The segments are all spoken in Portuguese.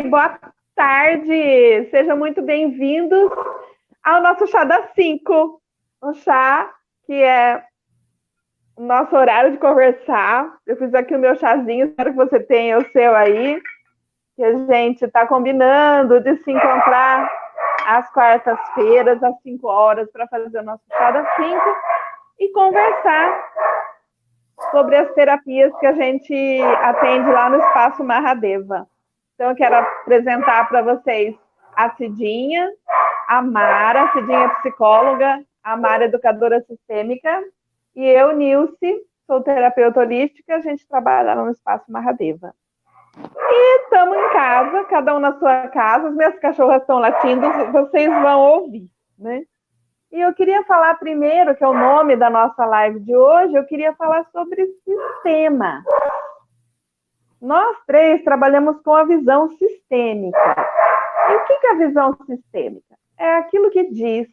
boa tarde! Sejam muito bem-vindos ao nosso chá das 5. Um chá que é o nosso horário de conversar. Eu fiz aqui o meu chazinho, espero que você tenha o seu aí. Que a gente está combinando de se encontrar às quartas-feiras, às 5 horas, para fazer o nosso chá das 5 e conversar sobre as terapias que a gente atende lá no Espaço Mahadeva. Então, eu quero apresentar para vocês a Cidinha, a Mara. A Cidinha é psicóloga, a Mara é educadora sistêmica, e eu, Nilce, sou terapeuta holística, a gente trabalha lá no Espaço Mahadeva. E estamos em casa, cada um na sua casa, as minhas cachorras estão latindo, vocês vão ouvir, né? E eu queria falar primeiro, que é o nome da nossa live de hoje, eu queria falar sobre sistema. Nós três trabalhamos com a visão sistêmica. E o que é a visão sistêmica? É aquilo que diz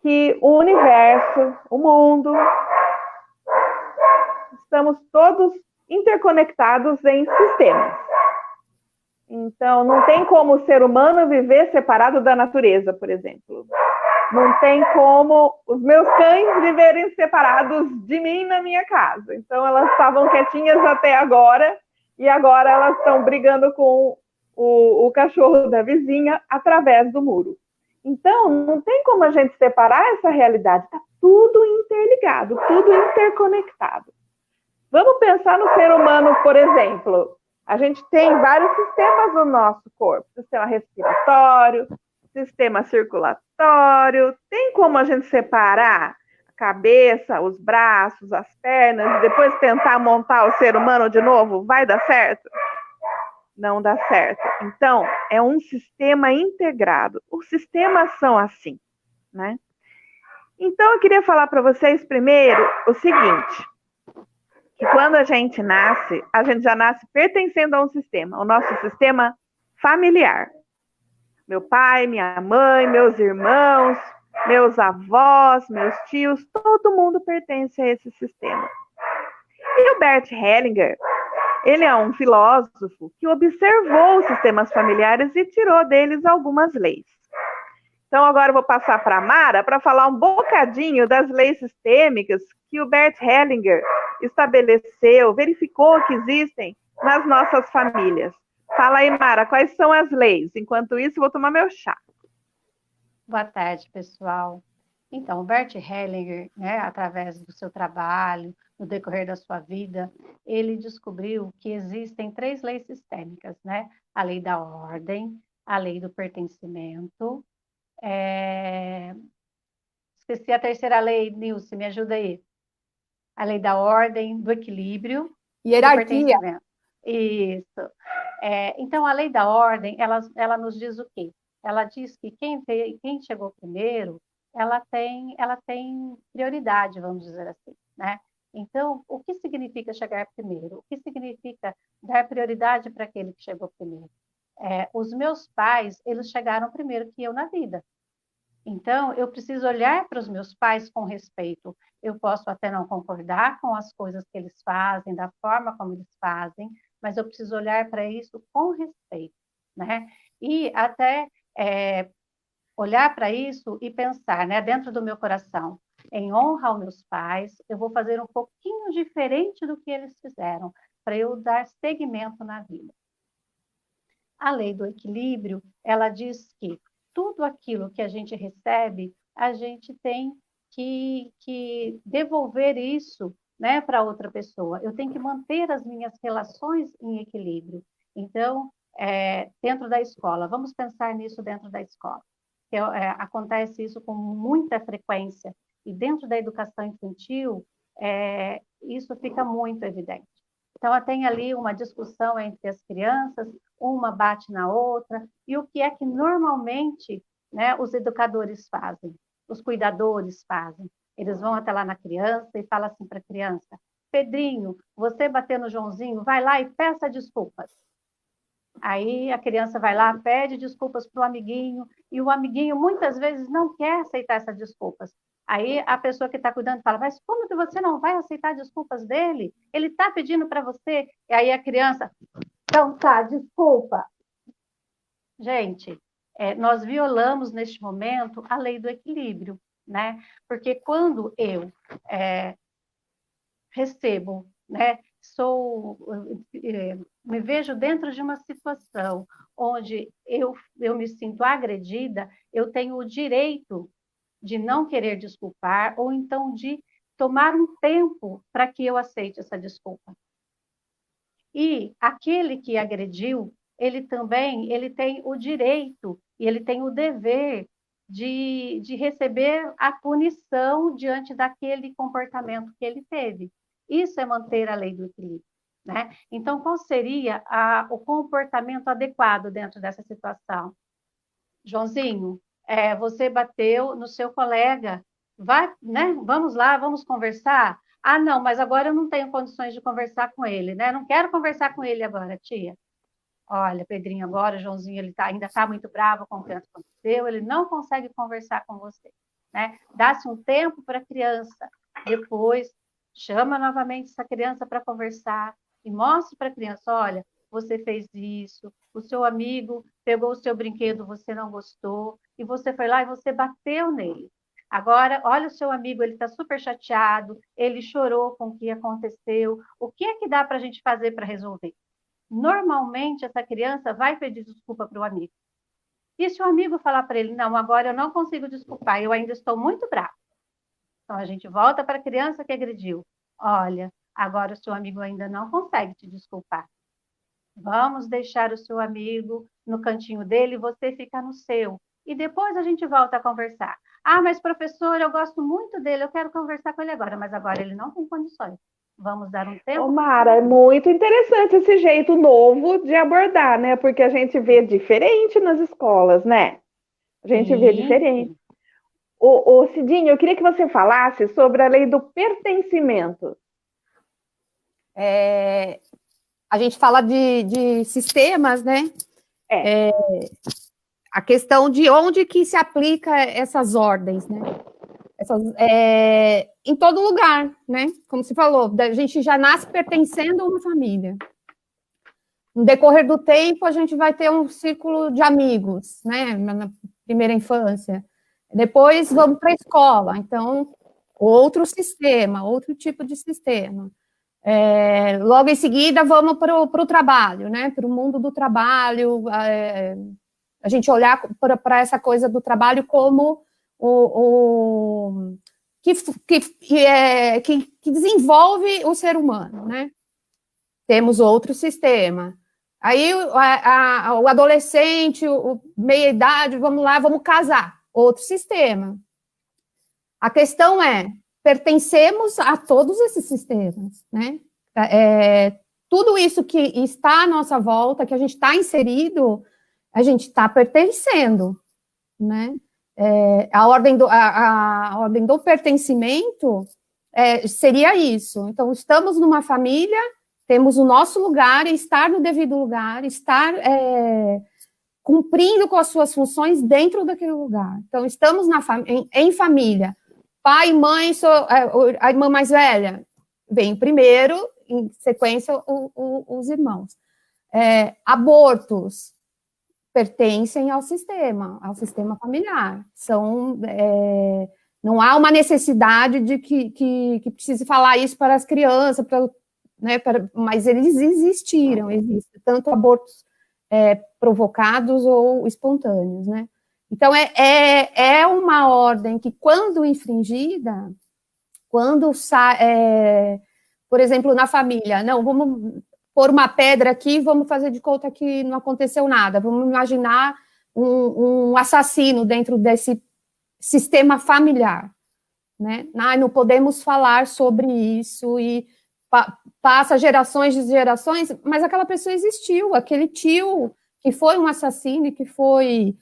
que o universo, o mundo, estamos todos interconectados em sistemas. Então, não tem como o ser humano viver separado da natureza, por exemplo. Não tem como os meus cães viverem separados de mim na minha casa. Então, elas estavam quietinhas até agora, e agora elas estão brigando com o cachorro da vizinha através do muro. Então, não tem como a gente separar essa realidade. Está tudo interligado, tudo interconectado. Vamos pensar no ser humano, por exemplo. A gente tem vários sistemas no nosso corpo. Sistema respiratório, sistema circulatório. Tem como a gente separar a cabeça, os braços, as pernas, e depois tentar montar o ser humano de novo? Vai dar certo? Não dá certo. Então, é um sistema integrado. Os sistemas são assim, né? Então, eu queria falar para vocês primeiro o seguinte, que quando a gente já nasce pertencendo a um sistema, o nosso sistema familiar. Meu pai, minha mãe, meus irmãos, meus avós, meus tios, todo mundo pertence a esse sistema. E o Bert Hellinger, ele é um filósofo que observou os sistemas familiares e tirou deles algumas leis. Então, agora eu vou passar para a Mara para falar um bocadinho das leis sistêmicas que o Bert Hellinger estabeleceu, verificou que existem nas nossas famílias. Fala aí, Mara, quais são as leis? Enquanto isso, eu vou tomar meu chá. Boa tarde, pessoal. Então, o Bert Hellinger, né, através do seu trabalho, no decorrer da sua vida, ele descobriu que existem 3 leis sistêmicas, né? A lei da ordem, a lei do pertencimento. Esqueci a terceira lei, Nilce, me ajuda aí. A lei da ordem, do equilíbrio e do pertencimento. Isso. Então, a lei da ordem, ela nos diz o quê? Ela diz que quem chegou primeiro, ela tem prioridade, vamos dizer assim, né? Então, o que significa chegar primeiro? O que significa dar prioridade para aquele que chegou primeiro? Os meus pais, eles chegaram primeiro que eu na vida. Então, eu preciso olhar para os meus pais com respeito. Eu posso até não concordar com as coisas que eles fazem, da forma como eles fazem, mas eu preciso olhar para isso com respeito, né? E até olhar para isso e pensar, né, dentro do meu coração, em honra aos meus pais, eu vou fazer um pouquinho diferente do que eles fizeram, para eu dar seguimento na vida. A lei do equilíbrio, ela diz que tudo aquilo que a gente recebe, a gente tem que devolver isso, né, para outra pessoa. Eu tenho que manter as minhas relações em equilíbrio. Então, dentro da escola, vamos pensar nisso dentro da escola. Acontece isso com muita frequência. E dentro da educação infantil, isso fica muito evidente. Então, tem ali uma discussão entre as crianças, uma bate na outra, e o que é que normalmente, né, os educadores fazem, os cuidadores fazem? Eles vão até lá na criança e falam assim para a criança: Pedrinho, você bateu no Joãozinho, vai lá e peça desculpas. Aí a criança vai lá, pede desculpas para o amiguinho, e o amiguinho muitas vezes não quer aceitar essas desculpas. Aí a pessoa que está cuidando fala: mas como que você não vai aceitar desculpas dele? Ele está pedindo para você. E aí a criança Então tá, desculpa. Gente, nós violamos neste momento a lei do equilíbrio, né? Porque quando eu recebo, né, me vejo dentro de uma situação onde eu me sinto agredida, eu tenho o direito de não querer desculpar ou então de tomar um tempo para que eu aceite essa desculpa. E aquele que agrediu, ele também tem o direito e ele tem o dever de receber a punição diante daquele comportamento que ele teve. Isso é manter a lei do equilíbrio, né? Então, qual seria o comportamento adequado dentro dessa situação? Joãozinho, você bateu no seu colega, vai, né? Vamos lá, vamos conversar? Ah, não, mas agora eu não tenho condições de conversar com ele, né? Não quero conversar com ele agora, tia. Olha, Pedrinho, agora o Joãozinho ainda está muito bravo com o que aconteceu, ele não consegue conversar com você, né? Dá-se um tempo para a criança, depois chama novamente essa criança para conversar e mostre para a criança, olha, você fez isso, o seu amigo pegou o seu brinquedo, você não gostou, e você foi lá e você bateu nele. Agora, olha o seu amigo, ele está super chateado, ele chorou com o que aconteceu, o que é que dá para a gente fazer para resolver? Normalmente, essa criança vai pedir desculpa para o amigo. E se o amigo falar para ele, não, agora eu não consigo desculpar, eu ainda estou muito bravo. Então, a gente volta para a criança que agrediu. Olha, agora o seu amigo ainda não consegue te desculpar. Vamos deixar o seu amigo no cantinho dele e você fica no seu. E depois a gente volta a conversar. Ah, mas professor, eu gosto muito dele, eu quero conversar com ele agora, mas agora ele não tem condições. Vamos dar um tempo. Ô, Mara, é muito interessante esse jeito novo de abordar, né? Porque a gente vê diferente nas escolas, né? A gente vê diferente. Ô, Cidinho, eu queria que você falasse sobre a lei do pertencimento. A gente fala de sistemas, né? A questão de onde que se aplica essas ordens, né? Em todo lugar, né? Como se falou, a gente já nasce pertencendo a uma família. No decorrer do tempo, a gente vai ter um círculo de amigos, né? Na primeira infância. Depois, vamos para a escola. Então, outro sistema, outro tipo de sistema. Logo em seguida, vamos para o trabalho, né? Para o mundo do trabalho. A gente olhar para essa coisa do trabalho como que desenvolve o ser humano, né? Temos outro sistema. Aí o adolescente, meia-idade, vamos lá, vamos casar. Outro sistema. A questão pertencemos a todos esses sistemas, né? Tudo isso que está à nossa volta, que a gente está inserido, a gente está pertencendo, né? A ordem do pertencimento seria isso. Então, estamos numa família, temos o nosso lugar, estar no devido lugar, estar cumprindo com as suas funções dentro daquele lugar. Então, estamos em família. Pai, mãe, a irmã mais velha, vem primeiro, em sequência, os irmãos. Abortos pertencem ao sistema familiar. Não há uma necessidade de que precise falar isso para as crianças, mas eles existem, tanto abortos provocados ou espontâneos, né? Então, é uma ordem que, quando infringida, por exemplo, na família, não, vamos pôr uma pedra aqui, vamos fazer de conta que não aconteceu nada, vamos imaginar um assassino dentro desse sistema familiar, né? Não podemos falar sobre isso, e passa gerações de gerações, mas aquela pessoa existiu, aquele tio que foi um assassino e que foi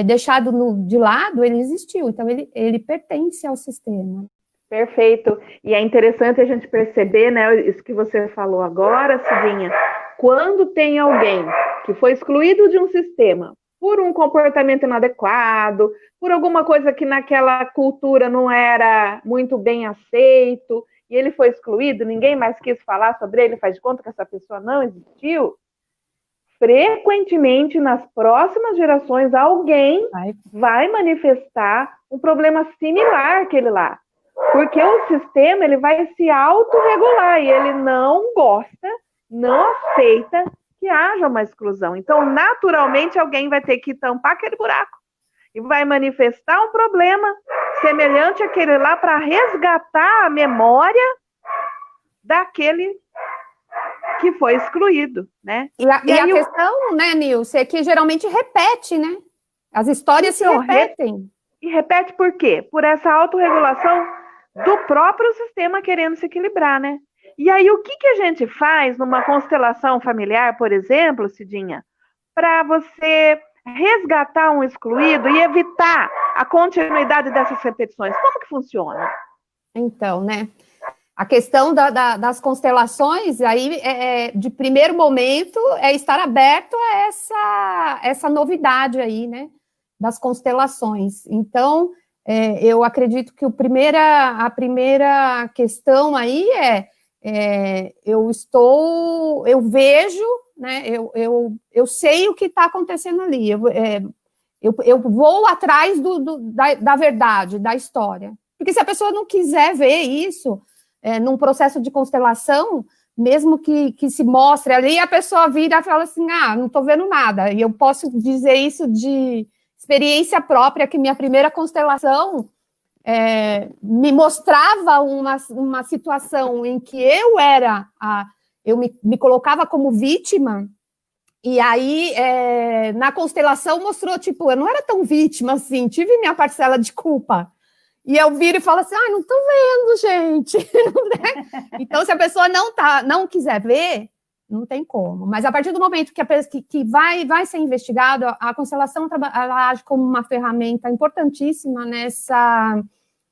deixado de lado, ele existiu, então ele pertence ao sistema. Perfeito. E é interessante a gente perceber, né, isso que você falou agora, Cidinha, quando tem alguém que foi excluído de um sistema por um comportamento inadequado, por alguma coisa que naquela cultura não era muito bem aceito, e ele foi excluído, ninguém mais quis falar sobre ele, faz de conta que essa pessoa não existiu, frequentemente, nas próximas gerações, alguém vai manifestar um problema similar àquele lá. Porque o sistema ele vai se autorregular e ele não gosta, não aceita que haja uma exclusão. Então, naturalmente, alguém vai ter que tampar aquele buraco e vai manifestar um problema semelhante àquele lá para resgatar a memória daquele que foi excluído, né? E a questão, né, Nilce, é que geralmente repete, né? As histórias então, se repetem. E repete por quê? Por essa autorregulação do próprio sistema querendo se equilibrar, né? E aí, o que a gente faz numa constelação familiar, por exemplo, Cidinha, para você resgatar um excluído e evitar a continuidade dessas repetições? Como que funciona? Então, né? A questão das constelações, aí, de primeiro momento, é estar aberto a essa novidade aí, né? Das constelações. Então, eu acredito que a primeira questão aí eu vejo, né, eu sei o que está acontecendo ali, eu vou atrás da verdade, da história, porque se a pessoa não quiser ver isso, num processo de constelação, mesmo que se mostre ali, a pessoa vira e fala assim, não estou vendo nada, e eu posso dizer isso de experiência própria, que minha primeira constelação me mostrava uma situação em que eu me colocava como vítima, e aí na constelação mostrou, tipo, eu não era tão vítima assim, tive minha parcela de culpa, e eu viro e falo assim, não tô vendo, gente. Então, se a pessoa não quiser ver, não tem como. Mas a partir do momento que vai ser investigado, a constelação ela age como uma ferramenta importantíssima nessa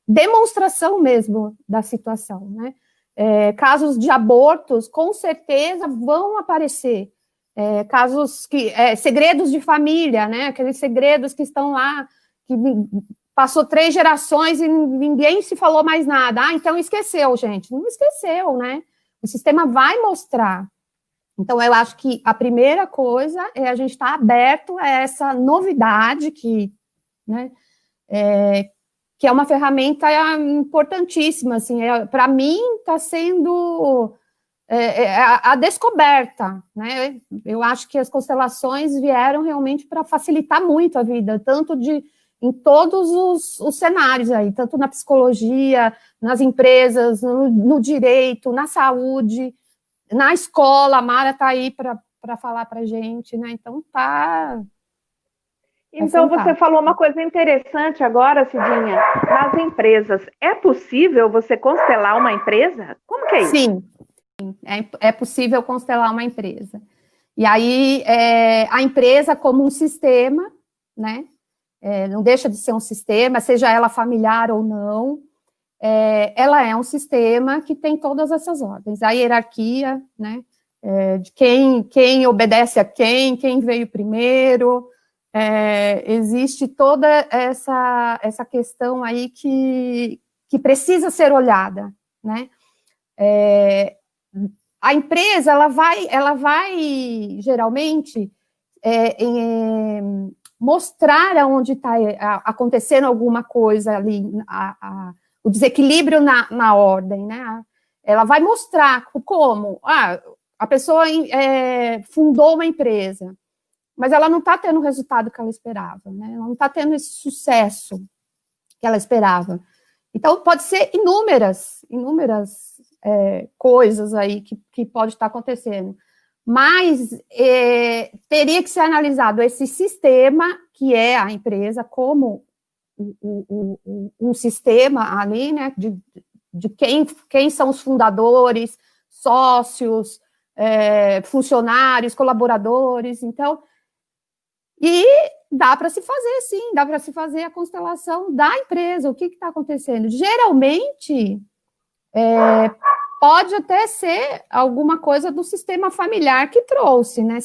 demonstração mesmo da situação, né? Casos de abortos, com certeza, vão aparecer. Casos segredos de família, né? Aqueles segredos que estão lá, que passou 3 gerações e ninguém se falou mais nada. Então esqueceu, gente. Não esqueceu, né? O sistema vai mostrar. Então, eu acho que a primeira coisa é a gente estar aberto a essa novidade que é uma ferramenta importantíssima, assim, para mim está sendo a descoberta, né? Eu acho que as constelações vieram realmente para facilitar muito a vida, tanto em todos os cenários aí, tanto na psicologia, nas empresas, no direito, na saúde, na escola. A Mara está aí para falar para a gente, né? Então tá. Então você falou uma coisa interessante agora, Cidinha. Nas empresas, é possível você constelar uma empresa? Como que é isso? Sim, é possível constelar uma empresa. E aí a empresa como um sistema, né? Não deixa de ser um sistema, seja ela familiar ou não, ela é um sistema que tem todas essas ordens, a hierarquia, né, de quem obedece a quem veio primeiro, existe toda essa questão aí que precisa ser olhada, né? A empresa, ela vai geralmente mostrar aonde está acontecendo alguma coisa ali, o desequilíbrio na ordem, né? Ela vai mostrar como a pessoa fundou uma empresa, mas ela não está tendo o resultado que ela esperava, né? Ela não está tendo esse sucesso que ela esperava. Então, pode ser inúmeras coisas aí que pode estar acontecendo. Mas teria que ser analisado esse sistema, que é a empresa, como um sistema ali, né, de quem são os fundadores, sócios, funcionários, colaboradores. Então, e dá para se fazer, sim, dá para se fazer a constelação da empresa. O que está acontecendo? Geralmente, pode até ser alguma coisa do sistema familiar que trouxe, né?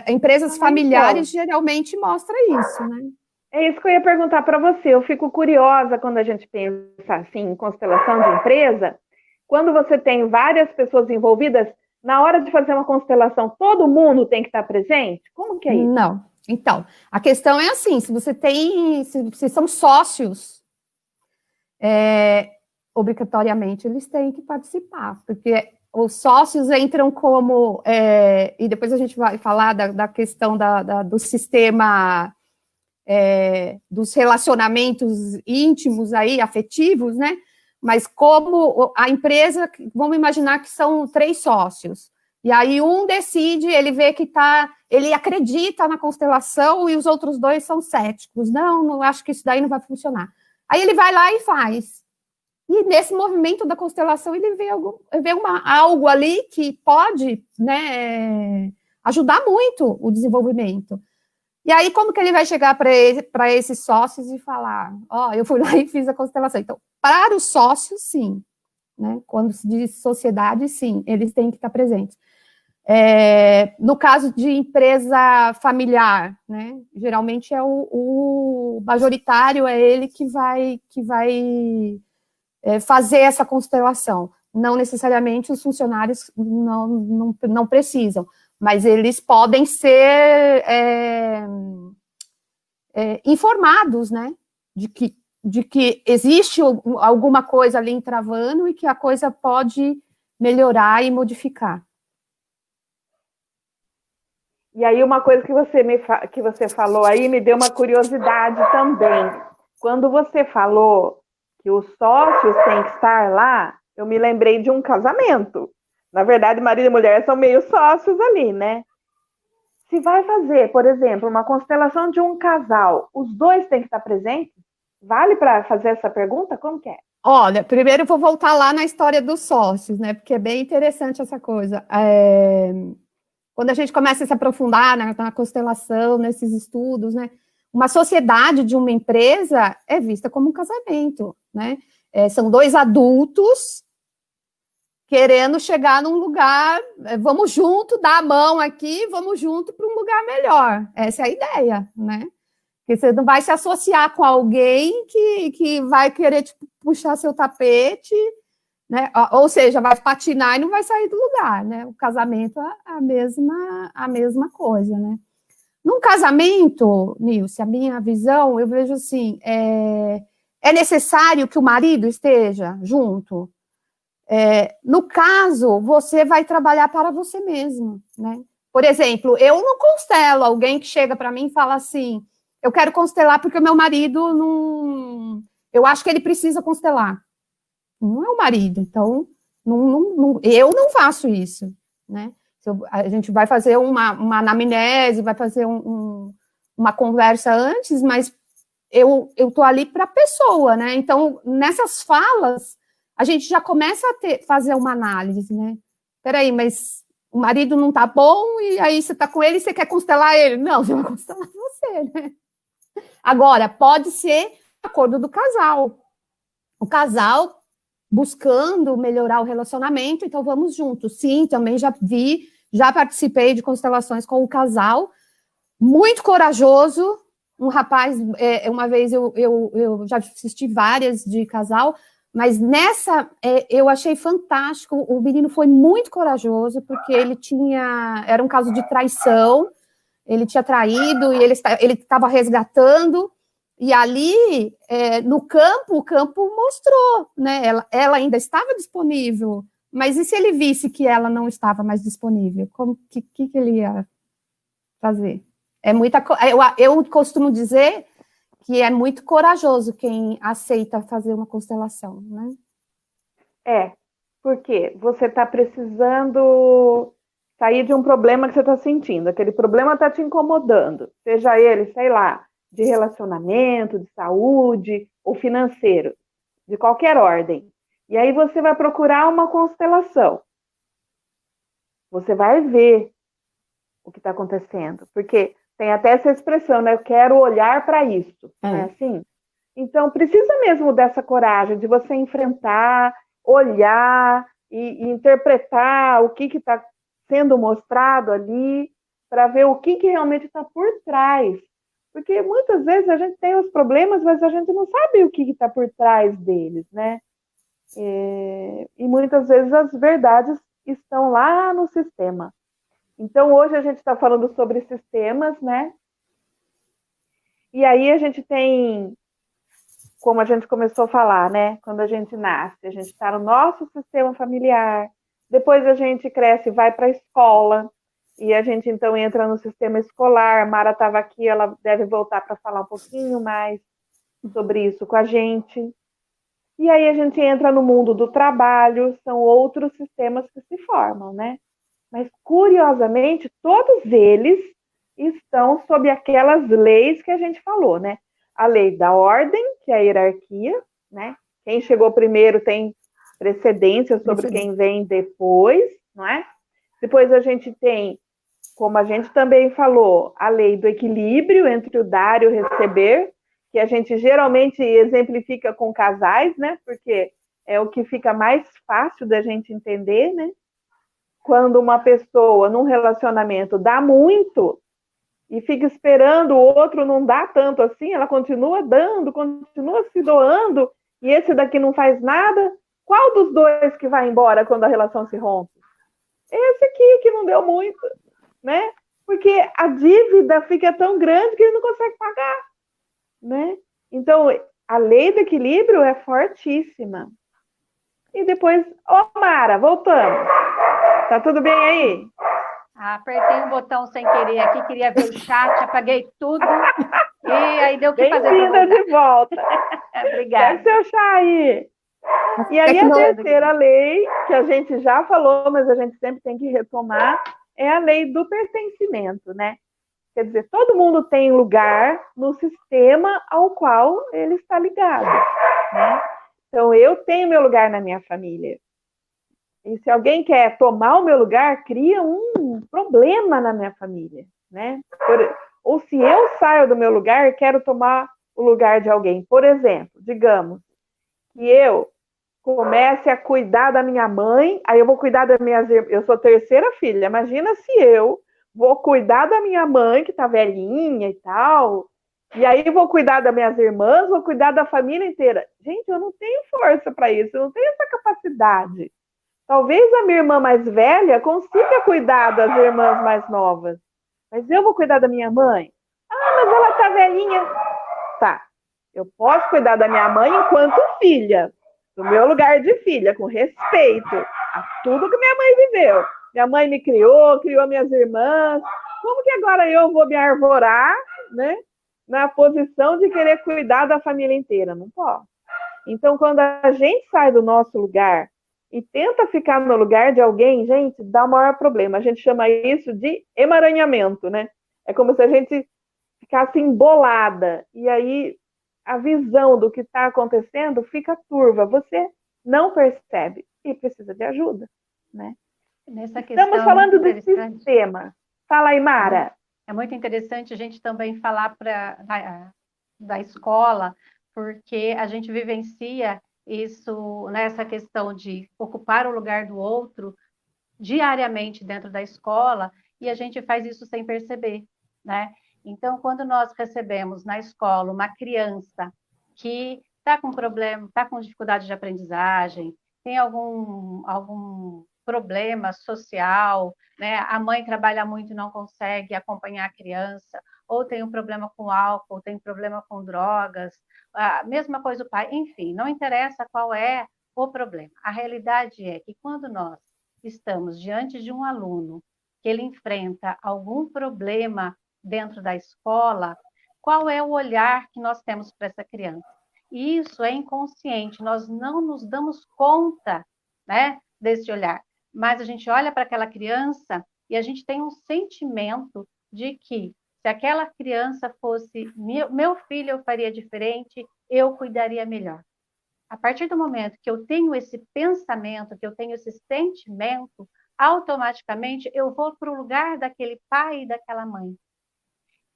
Empresas familiares geralmente mostram isso, né? É isso que eu ia perguntar para você. Eu fico curiosa quando a gente pensa assim em constelação de empresa, quando você tem várias pessoas envolvidas Na hora de fazer uma constelação, todo mundo tem que estar presente? Como que é isso? Não. Então, a questão é assim, se são sócios, obrigatoriamente eles têm que participar, porque os sócios entram como, e depois a gente vai falar da questão do sistema, dos relacionamentos íntimos aí, afetivos, né? Mas como a empresa, vamos imaginar que são 3 sócios, e aí um decide, ele vê que ele acredita na constelação e os outros 2 são céticos. Não acho que isso daí não vai funcionar. Aí ele vai lá e faz. E nesse movimento da constelação, ele vê algo ali que pode, né, ajudar muito o desenvolvimento. E aí, como que ele vai chegar para esses sócios e falar, eu fui lá e fiz a constelação? Então, para os sócios, sim. Né? Quando se diz sociedade, sim, eles têm que estar presentes. No caso de empresa familiar, né, geralmente é o majoritário, é ele que vai fazer essa constelação. Não necessariamente os funcionários não precisam, mas eles podem ser informados, né, de que existe alguma coisa ali entravando e que a coisa pode melhorar e modificar. E aí, uma coisa que você falou aí me deu uma curiosidade também. Quando você falou que os sócios têm que estar lá, eu me lembrei de um casamento. Na verdade, marido e mulher são meio sócios ali, né? Se vai fazer, por exemplo, uma constelação de um casal, os 2 têm que estar presentes? Vale para fazer essa pergunta? Como que é? Olha, primeiro eu vou voltar lá na história dos sócios, né? Porque é bem interessante essa coisa. Quando a gente começa a se aprofundar na constelação, nesses estudos, né? Uma sociedade de uma empresa é vista como um casamento, né? São 2 adultos querendo chegar num lugar, vamos junto, dar a mão aqui, vamos junto para um lugar melhor. Essa é a ideia, né? Porque você não vai se associar com alguém que vai querer puxar seu tapete, né? Ou seja, vai patinar e não vai sair do lugar, né? O casamento é a mesma coisa, né? Num casamento, Nilce, a minha visão, eu vejo assim, é necessário que o marido esteja junto? No caso, você vai trabalhar para você mesmo, né? Por exemplo, eu não constelo alguém que chega para mim e fala assim, eu quero constelar porque o meu marido não... Eu acho que ele precisa constelar. Não é o marido, então eu não faço isso, né? A gente vai fazer uma anamnese, vai fazer uma conversa antes, mas eu estou ali para a pessoa, né? Então, nessas falas, a gente já começa a fazer uma análise, né? Peraí, mas o marido não tá bom, e aí você tá com ele e você quer constelar ele? Não, você vai constelar você, né? Agora, pode ser acordo do casal. O casal buscando melhorar o relacionamento, então vamos juntos. Sim, também já participei de constelações com o casal, muito corajoso, um rapaz, uma vez eu já assisti várias de casal, mas nessa eu achei fantástico, o menino foi muito corajoso, porque era um caso de traição, ele tinha traído e ele estava resgatando, e ali, no campo, o campo mostrou, né? Ela ainda estava disponível, mas e se ele visse que ela não estava mais disponível? Que ele ia fazer? Eu costumo dizer que é muito corajoso quem aceita fazer uma constelação, né? Porque você está precisando sair de um problema que você está sentindo, aquele problema está te incomodando, seja ele, sei lá, de relacionamento, de saúde ou financeiro, de qualquer ordem. E aí você vai procurar uma constelação. Você vai ver o que está acontecendo, porque tem até essa expressão, né? Eu quero olhar para isso, não é assim? Então, precisa mesmo dessa coragem de você enfrentar, olhar e interpretar o que está sendo mostrado ali, para ver o que realmente está por trás. Porque muitas vezes a gente tem os problemas, mas a gente não sabe o que está por trás deles, né? E muitas vezes as verdades estão lá no sistema. Então, hoje a gente está falando sobre sistemas, né? E aí a gente tem, como a gente começou a falar, né? Quando a gente nasce, a gente está no nosso sistema familiar, depois a gente cresce e vai para a escola, e a gente então entra no sistema escolar. Mara estava aqui, ela deve voltar para falar um pouquinho mais sobre isso com a gente. E aí a gente entra no mundo do trabalho, são outros sistemas que se formam, né? Mas, curiosamente, todos eles estão sob aquelas leis que a gente falou, né? A lei da ordem, que é a hierarquia, né? Quem chegou primeiro tem precedência sobre quem vem depois, não é? Depois a gente tem, como a gente também falou, a lei do equilíbrio entre o dar e o receber, que a gente geralmente exemplifica com casais, né? Porque é o que fica mais fácil da gente entender, né? Quando uma pessoa num relacionamento dá muito e fica esperando o outro não dar tanto assim, ela continua dando, continua se doando, e esse daqui não faz nada, qual dos dois que vai embora quando a relação se rompe? Esse aqui que não deu muito, né? Porque a dívida fica tão grande que ele não consegue pagar, né? Então, a lei do equilíbrio é fortíssima. E depois, Mara, voltamos. Tá tudo bem aí? Apertei um botão sem querer aqui, queria ver o chat, apaguei tudo. E aí deu o que fazer. Bem-vinda de volta. Obrigada. Pega seu chá aí. E aí a terceira lei, que a gente já falou, mas a gente sempre tem que retomar, é a lei do pertencimento, né? Quer dizer, todo mundo tem lugar no sistema ao qual ele está ligado, né? Então, eu tenho meu lugar na minha família. E se alguém quer tomar o meu lugar, cria um problema na minha família, né? Ou se eu saio do meu lugar, quero tomar o lugar de alguém. Por exemplo, digamos que eu comece a cuidar da minha mãe, aí eu vou cuidar das minhas irmãs. Eu sou terceira filha, imagina se eu vou cuidar da minha mãe, que tá velhinha e tal, e aí eu vou cuidar das minhas irmãs, vou cuidar da família inteira. Gente, eu não tenho força para isso, eu não tenho essa capacidade. Talvez a minha irmã mais velha consiga cuidar das irmãs mais novas. Mas eu vou cuidar da minha mãe? Ah, mas ela tá velhinha. Tá, eu posso cuidar da minha mãe enquanto filha, no meu lugar de filha, com respeito a tudo que minha mãe viveu. Minha mãe me criou, criou minhas irmãs. Como que agora eu vou me arvorar, né, na posição de querer cuidar da família inteira? Não posso. Então, quando a gente sai do nosso lugar e tenta ficar no lugar de alguém, gente, dá o maior problema. A gente chama isso de emaranhamento, né? É como se a gente ficasse embolada. E aí a visão do que está acontecendo fica turva. Você não percebe e precisa de ajuda, né? Estamos falando do sistema. Fala aí, Mara. É muito interessante a gente também falar da escola, porque a gente vivencia isso, nessa questão de ocupar o lugar do outro diariamente dentro da escola, e a gente faz isso sem perceber, né? Então, quando nós recebemos na escola uma criança que está com problema, está com dificuldade de aprendizagem, tem algum problema social, né? A mãe trabalha muito e não consegue acompanhar a criança, ou tem um problema com álcool, tem um problema com drogas, a mesma coisa o pai, enfim, não interessa qual é o problema. A realidade é que quando nós estamos diante de um aluno que ele enfrenta algum problema dentro da escola, qual é o olhar que nós temos para essa criança? E isso é inconsciente, nós não nos damos conta, né, desse olhar, mas a gente olha para aquela criança e a gente tem um sentimento de que se aquela criança fosse meu filho, eu faria diferente, eu cuidaria melhor. A partir do momento que eu tenho esse pensamento, que eu tenho esse sentimento, automaticamente eu vou para o lugar daquele pai e daquela mãe.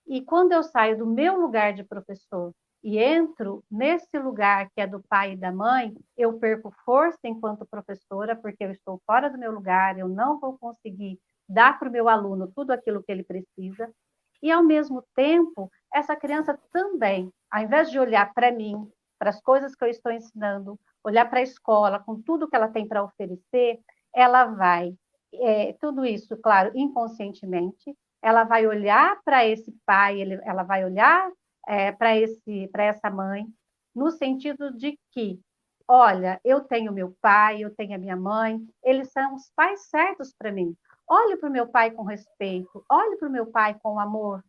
E quando eu saio do meu lugar de professor e entro nesse lugar que é do pai e da mãe, eu perco força enquanto professora, porque eu estou fora do meu lugar, eu não vou conseguir dar para o meu aluno tudo aquilo que ele precisa. E, ao mesmo tempo, essa criança também, ao invés de olhar para mim, para as coisas que eu estou ensinando, olhar para a escola, com tudo que ela tem para oferecer, ela vai tudo isso, claro, inconscientemente, ela vai olhar para esse pai, ela vai olhar para essa mãe, no sentido de que, olha, eu tenho meu pai, eu tenho a minha mãe, eles são os pais certos para mim. Olhe para o meu pai com respeito, olhe para o meu pai com amor.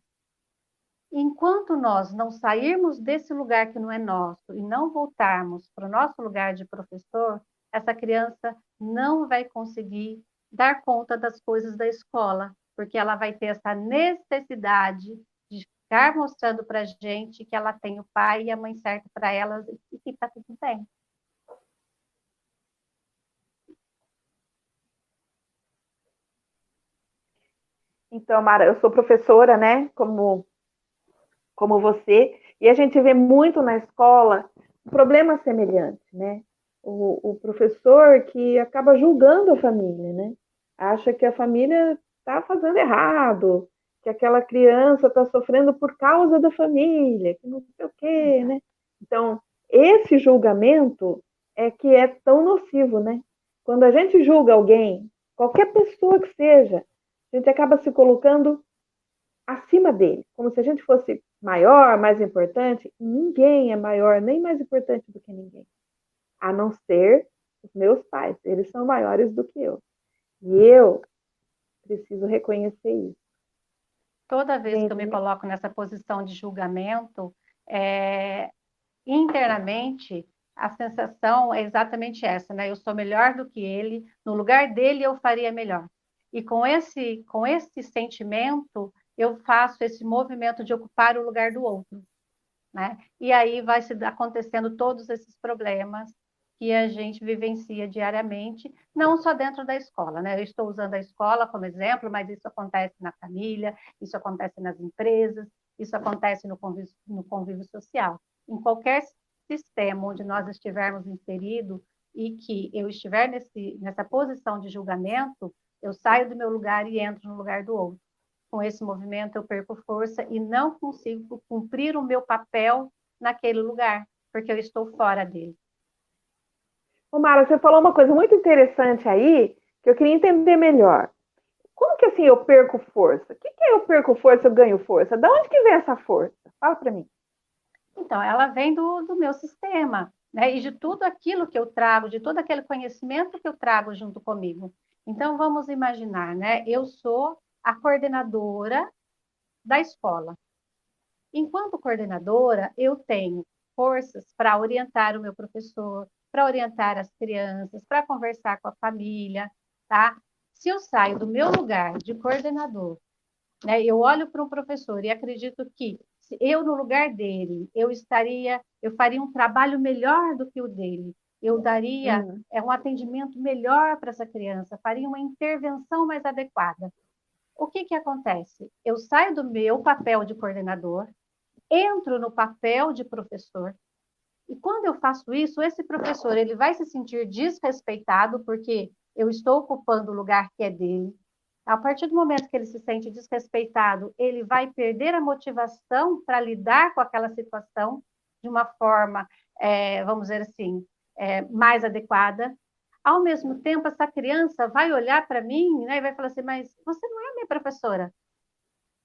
Enquanto nós não sairmos desse lugar que não é nosso e não voltarmos para o nosso lugar de professor, essa criança não vai conseguir dar conta das coisas da escola, porque ela vai ter essa necessidade de ficar mostrando para a gente que ela tem o pai e a mãe certa para ela e que está tudo bem. Então, Mara, eu sou professora, né, como você, e a gente vê muito na escola um problema semelhante, né? O professor que acaba julgando a família, né? Acha que a família está fazendo errado, que aquela criança está sofrendo por causa da família, que não sei o quê, né? Então, esse julgamento é que é tão nocivo, né? Quando a gente julga alguém, qualquer pessoa que seja, a gente acaba se colocando acima dele, como se a gente fosse maior, mais importante. Ninguém é maior nem mais importante do que ninguém, a não ser os meus pais. Eles são maiores do que eu. E eu preciso reconhecer isso. Toda vez que eu me coloco nessa posição de julgamento, internamente, a sensação é exatamente essa, né? Eu sou melhor do que ele, no lugar dele eu faria melhor. E com esse sentimento, eu faço esse movimento de ocupar o lugar do outro, né? E aí vai se acontecendo todos esses problemas que a gente vivencia diariamente, não só dentro da escola, né? Eu estou usando a escola como exemplo, mas isso acontece na família, isso acontece nas empresas, isso acontece no convívio social. Em qualquer sistema onde nós estivermos inseridos e que eu estiver nessa posição de julgamento, eu saio do meu lugar e entro no lugar do outro. Com esse movimento eu perco força e não consigo cumprir o meu papel naquele lugar, porque eu estou fora dele. Ô Mara, você falou uma coisa muito interessante aí, que eu queria entender melhor. Como que assim eu perco força? O que é eu perco força, eu ganho força? Da onde que vem essa força? Fala para mim. Então, ela vem do meu sistema, né? E de tudo aquilo que eu trago, de todo aquele conhecimento que eu trago junto comigo. Então, vamos imaginar, né? Eu sou a coordenadora da escola. Enquanto coordenadora, eu tenho forças para orientar o meu professor, para orientar as crianças, para conversar com a família, tá? Se eu saio do meu lugar de coordenador, né, eu olho para um professor e acredito que se eu no lugar dele, eu faria um trabalho melhor do que o dele. Eu daria um atendimento melhor para essa criança, faria uma intervenção mais adequada. O que acontece? Eu saio do meu papel de coordenador, entro no papel de professor, e quando eu faço isso, esse professor ele vai se sentir desrespeitado, porque eu estou ocupando o lugar que é dele. A partir do momento que ele se sente desrespeitado, ele vai perder a motivação para lidar com aquela situação de uma forma, vamos dizer assim, mais adequada. Ao mesmo tempo, essa criança vai olhar para mim, né, e vai falar assim, mas você não é a minha professora.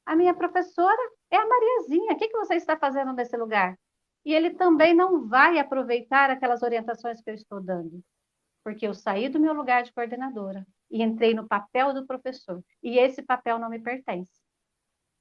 A minha professora é a Mariazinha. O que você está fazendo nesse lugar? E ele também não vai aproveitar aquelas orientações que eu estou dando, porque eu saí do meu lugar de coordenadora e entrei no papel do professor, e esse papel não me pertence,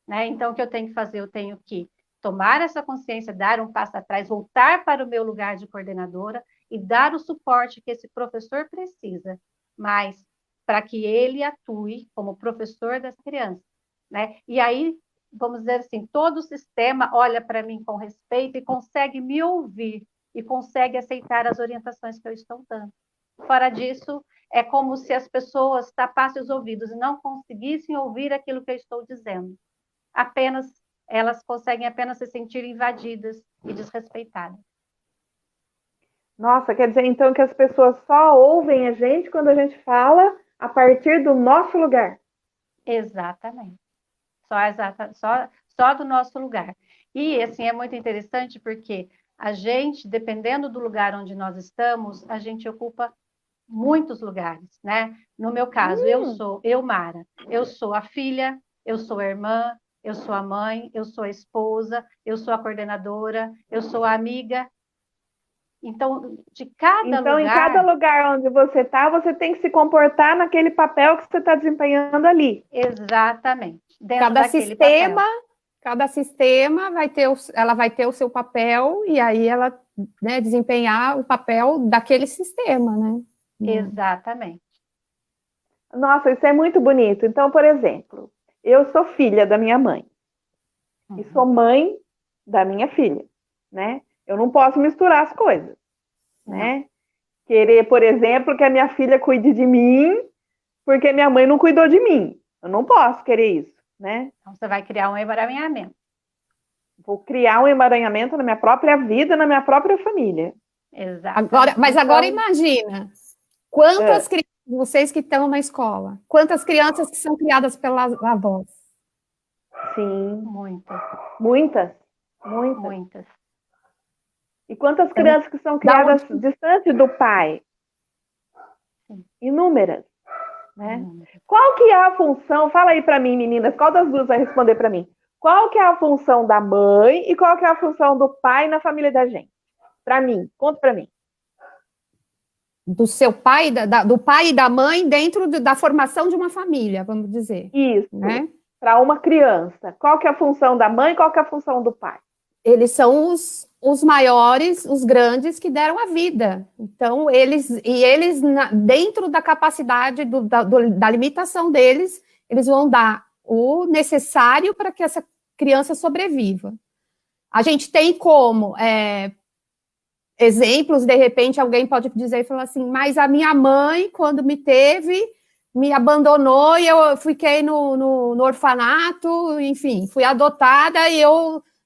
né? Então, o que eu tenho que fazer? Eu tenho que tomar essa consciência, dar um passo atrás, voltar para o meu lugar de coordenadora e dar o suporte que esse professor precisa, mas para que ele atue como professor das crianças, né? E aí, vamos dizer assim, todo o sistema olha para mim com respeito e consegue me ouvir e consegue aceitar as orientações que eu estou dando. Fora disso, é como se as pessoas tapassem os ouvidos e não conseguissem ouvir aquilo que eu estou dizendo. Elas conseguem apenas se sentir invadidas e desrespeitadas. Nossa, quer dizer então que as pessoas só ouvem a gente quando a gente fala a partir do nosso lugar. Exatamente. Só do nosso lugar. E, assim, é muito interessante porque a gente, dependendo do lugar onde nós estamos, a gente ocupa muitos lugares, né? No meu caso, Mara, eu sou a filha, eu sou a irmã, eu sou a mãe, eu sou a esposa, eu sou a coordenadora, eu sou a amiga. Então, de cada Então, lugar... em cada lugar onde você está, você tem que se comportar naquele papel que você está desempenhando ali. Exatamente. Dentro daquele papel. Cada sistema ela vai ter o seu papel e aí ela, né, desempenhar o papel daquele sistema, né? Exatamente. Nossa, isso é muito bonito. Então, por exemplo, eu sou filha da minha mãe e sou mãe da minha filha, né? Eu não posso misturar as coisas, né? Querer, por exemplo, que a minha filha cuide de mim porque minha mãe não cuidou de mim. Eu não posso querer isso, né? Então, você vai criar um emaranhamento. Vou criar um emaranhamento na minha própria vida, na minha própria família. Exato. Agora imagina, quantas crianças, vocês que estão na escola, quantas crianças que são criadas pelas avós? Sim. Muitas. Muitas. Muitas. E quantas crianças que são criadas distante do pai? Inúmeras. Né? Qual que é a função? Fala aí para mim, meninas, qual das duas vai responder para mim? Qual que é a função da mãe e qual que é a função do pai na família da gente? Para mim, conta para mim. Do seu pai, do pai e da mãe dentro da formação de uma família, vamos dizer. Isso, né? Para uma criança. Qual que é a função da mãe e qual que é a função do pai? Eles são os maiores, os grandes que deram a vida. Então, eles dentro da capacidade, da limitação deles, eles vão dar o necessário para que essa criança sobreviva. A gente tem como exemplos, de repente, alguém pode dizer e falar assim, mas a minha mãe, quando me teve, me abandonou e eu fiquei no orfanato, enfim, fui adotada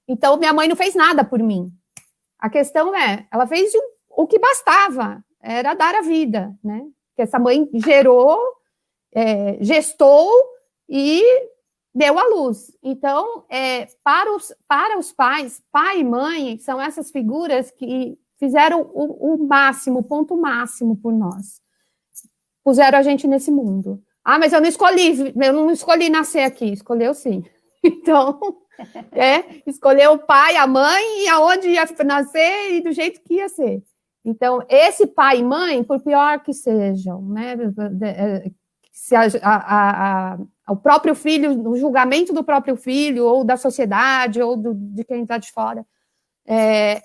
então minha mãe não fez nada por mim. A questão ela fez o que bastava, era dar a vida, né? Que essa mãe gestou e deu à luz. Então, para os pais, pai e mãe são essas figuras que fizeram o máximo, o ponto máximo por nós. Puseram a gente nesse mundo. Ah, mas eu não escolhi nascer aqui. Escolheu sim. Então, escolheu o pai, a mãe, e aonde ia nascer e do jeito que ia ser. Então, esse pai e mãe, por pior que sejam, né, se o próprio filho, o julgamento do próprio filho, ou da sociedade, ou de quem está de fora,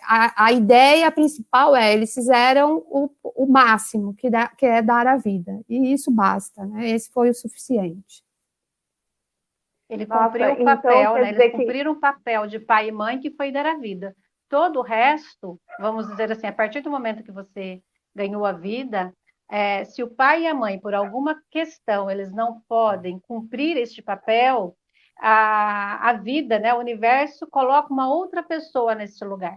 a ideia principal eles fizeram o máximo, que é dar a vida, e isso basta, né? Esse foi o suficiente. Ele cumpriu o papel, né? Eles cumpriram o papel de pai e mãe, que foi dar a vida. Todo o resto, vamos dizer assim, a partir do momento que você ganhou a vida, se o pai e a mãe, por alguma questão, eles não podem cumprir este papel, a vida, né, o universo coloca uma outra pessoa nesse lugar,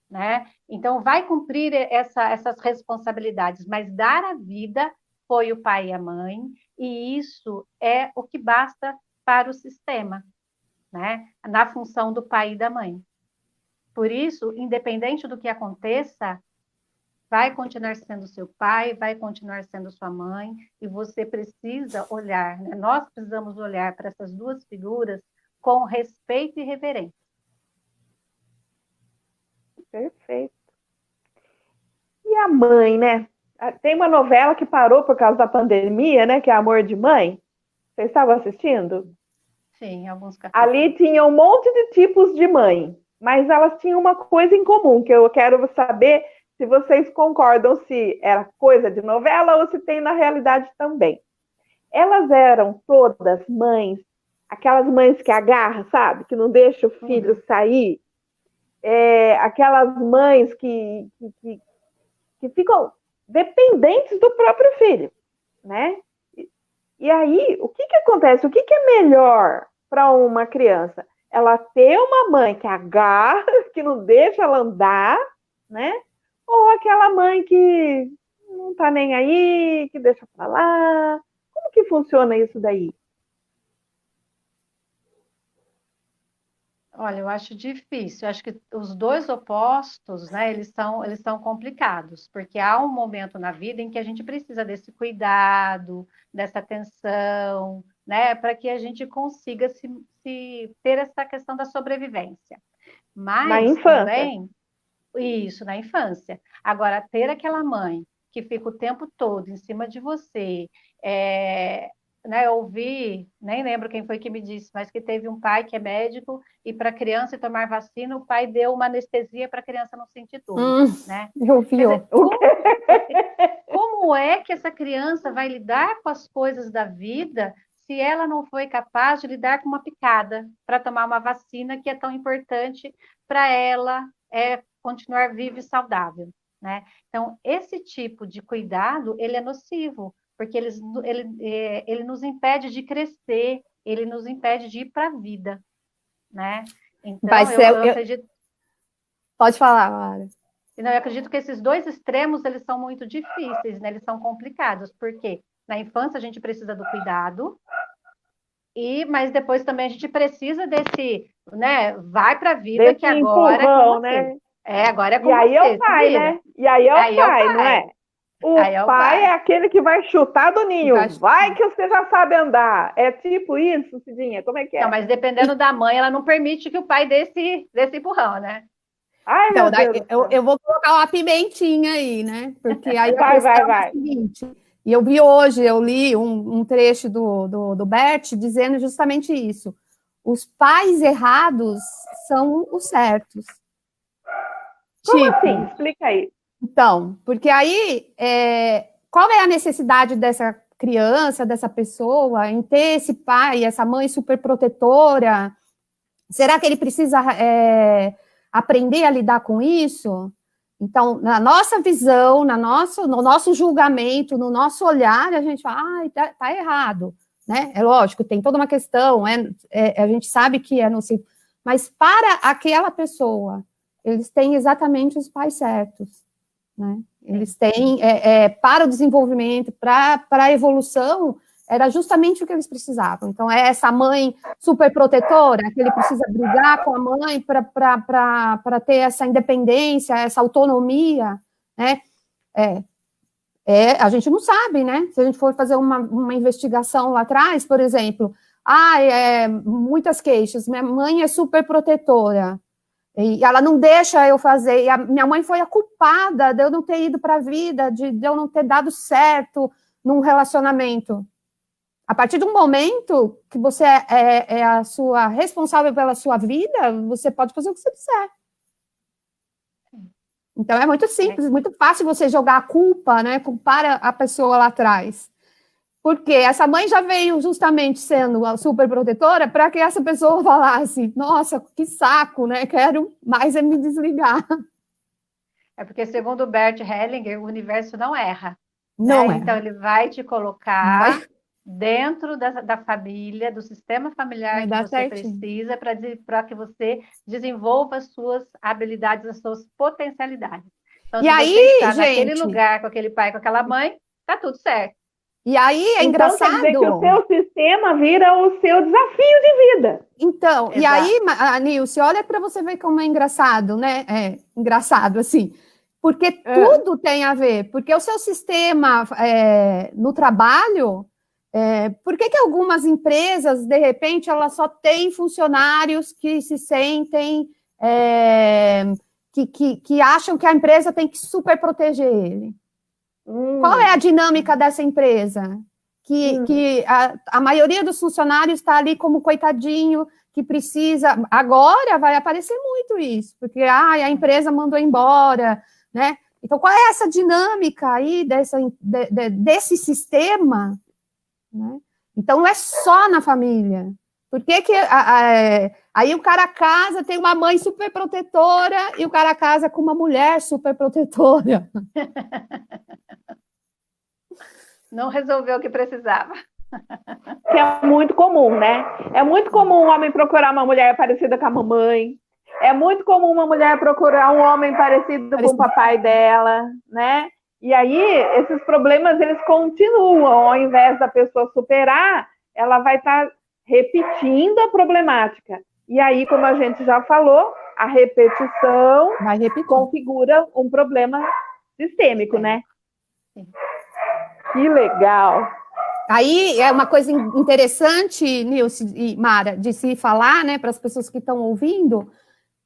né? Então, vai cumprir essas responsabilidades, mas dar a vida foi o pai e a mãe, e isso é o que basta para o sistema, né? Na função do pai e da mãe. Por isso, independente do que aconteça, vai continuar sendo seu pai, vai continuar sendo sua mãe, e você precisa olhar, né? Nós precisamos olhar para essas duas figuras com respeito e reverência. Perfeito. E a mãe, né? Tem uma novela que parou por causa da pandemia, né? Que é Amor de Mãe. Vocês estavam assistindo? Sim, alguns capítulos. Ali tinha um monte de tipos de mãe, mas elas tinham uma coisa em comum, que eu quero saber se vocês concordam se era coisa de novela ou se tem na realidade também. Elas eram todas mães, aquelas mães que agarram, sabe? Que não deixam o filho sair. Aquelas mães que ficam dependentes do próprio filho, né? E aí, o que acontece? O que é melhor para uma criança? Ela ter uma mãe que agarra, que não deixa ela andar, né? Ou aquela mãe que não tá nem aí, que deixa pra lá. Como que funciona isso daí? Olha, eu acho difícil. Eu acho que os dois opostos, né, eles são complicados, porque há um momento na vida em que a gente precisa desse cuidado, dessa atenção, né, para que a gente consiga se ter essa questão da sobrevivência. Na Mas infância. também, isso, na infância. Agora, ter aquela mãe que fica o tempo todo em cima de você, é, né, eu ouvi, nem lembro quem foi que me disse, mas que teve um pai que é médico e para a criança tomar vacina, o pai deu uma anestesia para a criança não sentir dor, né? Eu vi. Quer dizer, como é que essa criança vai lidar com as coisas da vida se ela não foi capaz de lidar com uma picada para tomar uma vacina que é tão importante para ela continuar viva e saudável, né? Então, esse tipo de cuidado, ele é nocivo, porque ele nos impede de crescer, ele nos impede de ir para a vida, né? Então, eu acredito... Pode falar, Lara. Não, eu acredito que esses dois extremos, eles são muito difíceis, né? Eles são complicados, porque na infância a gente precisa do cuidado, mas depois também a gente precisa desse, né? Vai para a vida desse que agora empurrão, é com você. Né? Agora é com você. E aí você, é o pai, né? E aí é o pai, não é? O pai é aquele que vai chutar do ninho. Vai que você já sabe andar. É tipo isso, Cidinha? Como é que é? Não, mas dependendo da mãe, ela não permite que o pai dê esse empurrão, né? Ai, então, meu Deus eu vou colocar uma pimentinha aí, né? Porque aí vai. É o seguinte, e eu li um trecho do Bert dizendo justamente isso. Os pais errados são os certos. Como assim? Explica aí. Então, porque aí, qual é a necessidade dessa criança, dessa pessoa, em ter esse pai, essa mãe super protetora? Será que ele precisa aprender a lidar com isso? Então, na nossa visão, no nosso julgamento, no nosso olhar, a gente fala, tá errado, né? É lógico, tem toda uma questão, a gente sabe que é nocivo, mas para aquela pessoa, eles têm exatamente os pais certos, né? Eles têm, para o desenvolvimento, para a evolução, era justamente o que eles precisavam. Então, é essa mãe super protetora, que ele precisa brigar com a mãe para ter essa independência, essa autonomia, né? A gente não sabe, né? Se a gente for fazer uma investigação lá atrás, por exemplo, muitas queixas, minha mãe é super protetora, e ela não deixa eu fazer, e a minha mãe foi a culpada de eu não ter ido para a vida, de eu não ter dado certo num relacionamento. A partir do momento que você é a sua responsável pela sua vida, você pode fazer o que você quiser. Então, é muito simples, muito fácil você jogar a culpa, né, culpar a pessoa lá atrás. Porque essa mãe já veio justamente sendo a super protetora para que essa pessoa falasse, nossa, que saco, né, quero mais me desligar. É porque, segundo Bert Hellinger, o universo não erra. Não erra. Então, ele vai te colocar dentro da família, do sistema familiar que você precisa para que você desenvolva as suas habilidades, as suas potencialidades. Então, se você está naquele lugar, com aquele pai, com aquela mãe, tá tudo certo. E aí é engraçado. Quer dizer que o seu sistema vira o seu desafio de vida. Então, exato. E aí, Nilce, olha para você ver como é engraçado, né? É engraçado, assim. Porque tudo tem a ver. Porque o seu sistema no trabalho... por que algumas empresas, de repente, elas só têm funcionários que se sentem, que acham que a empresa tem que super proteger ele? Qual é a dinâmica dessa empresa? Que a maioria dos funcionários está ali como coitadinho, que precisa... Agora vai aparecer muito isso, porque a empresa mandou embora, né? Então, qual é essa dinâmica aí desse sistema? Né? Então, não é só na família. Por que aí o cara casa, tem uma mãe super protetora e o cara casa com uma mulher super protetora? Não resolveu o que precisava. Que é muito comum, né? É muito comum um homem procurar uma mulher parecida com a mamãe. É muito comum uma mulher procurar um homem parecido com o papai dela, né? E aí, esses problemas, eles continuam. Ao invés da pessoa superar, ela vai estar repetindo a problemática. E aí, como a gente já falou, a repetição configura um problema sistêmico, né? Sim. Que legal! Aí é uma coisa interessante, Nilce e Mara, de se falar, né, para as pessoas que estão ouvindo,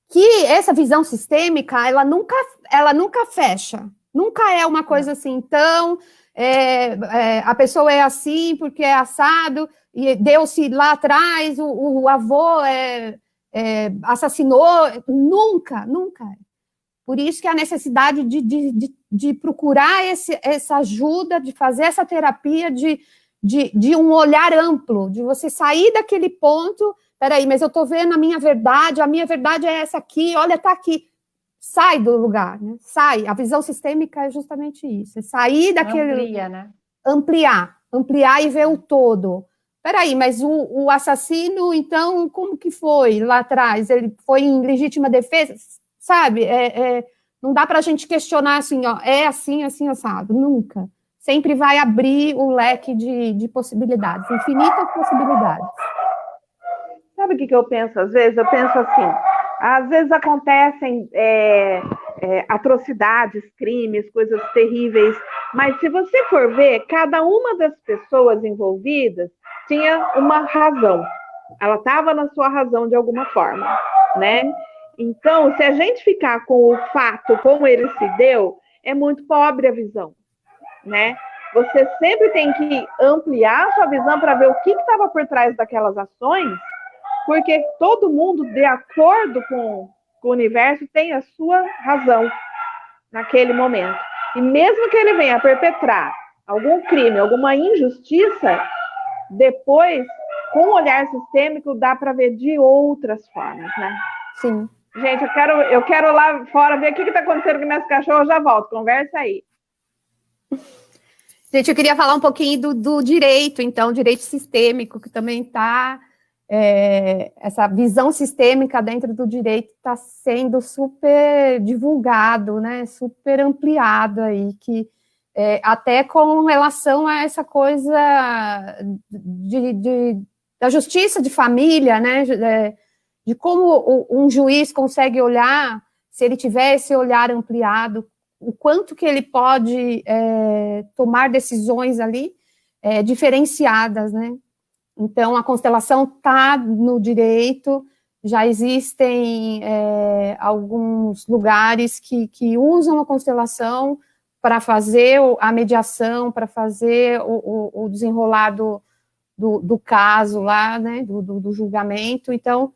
que essa visão sistêmica, ela nunca fecha, nunca é uma coisa assim, então, a pessoa é assim porque é assado, e deu-se lá atrás, o avô assassinou, nunca. Por isso que a necessidade de procurar essa ajuda, de fazer essa terapia, de um olhar amplo, de você sair daquele ponto, peraí, mas eu estou vendo a minha verdade é essa aqui, olha, está aqui. Sai do lugar, né? Sai. A visão sistêmica é justamente isso, é sair daquele... Amplia, né? Ampliar e ver o todo. Peraí, mas o assassino, então, como que foi lá atrás? Ele foi em legítima defesa? Sabe? Não dá para a gente questionar assim, ó, é assim, assado. Nunca. Sempre vai abrir o leque de possibilidades, infinitas possibilidades. Sabe o que eu penso às vezes? Eu penso assim, às vezes acontecem atrocidades, crimes, coisas terríveis, mas se você for ver, cada uma das pessoas envolvidas tinha uma razão. Ela estava na sua razão de alguma forma, né? Então, se a gente ficar com o fato como ele se deu, é muito pobre a visão, né? Você sempre tem que ampliar a sua visão para ver o que estava por trás daquelas ações, porque todo mundo, de acordo com o universo, tem a sua razão naquele momento. E mesmo que ele venha perpetrar algum crime, alguma injustiça, depois, com o olhar sistêmico, dá para ver de outras formas, né? Sim. Gente, eu quero lá fora ver o que está acontecendo com minhas cachorras, já volto. Conversa aí. Gente, eu queria falar um pouquinho do direito, então, direito sistêmico, que também está... essa visão sistêmica dentro do direito está sendo super divulgado, né? Super ampliado aí, que até com relação a essa coisa da justiça de família, né? De como um juiz consegue olhar, se ele tiver esse olhar ampliado, o quanto que ele pode tomar decisões ali diferenciadas, né? Então, a constelação está no direito, já existem alguns lugares que usam a constelação para fazer a mediação, para fazer o desenrolar do caso lá, né, do julgamento. Então,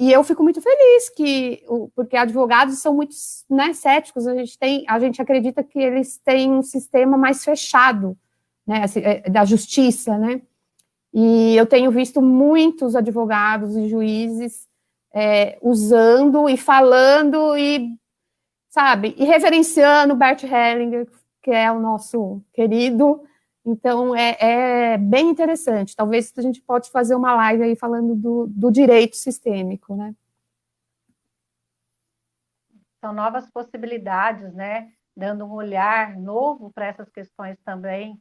e eu fico muito feliz porque advogados são muito, né, céticos, a gente acredita que eles têm um sistema mais fechado, né, da justiça, né, e eu tenho visto muitos advogados e juízes usando e falando e, sabe, e reverenciando Bert Hellinger, que é o nosso querido. Então, é bem interessante. Talvez a gente pode fazer uma live aí falando do direito sistêmico, né? São novas possibilidades, né? Dando um olhar novo para essas questões também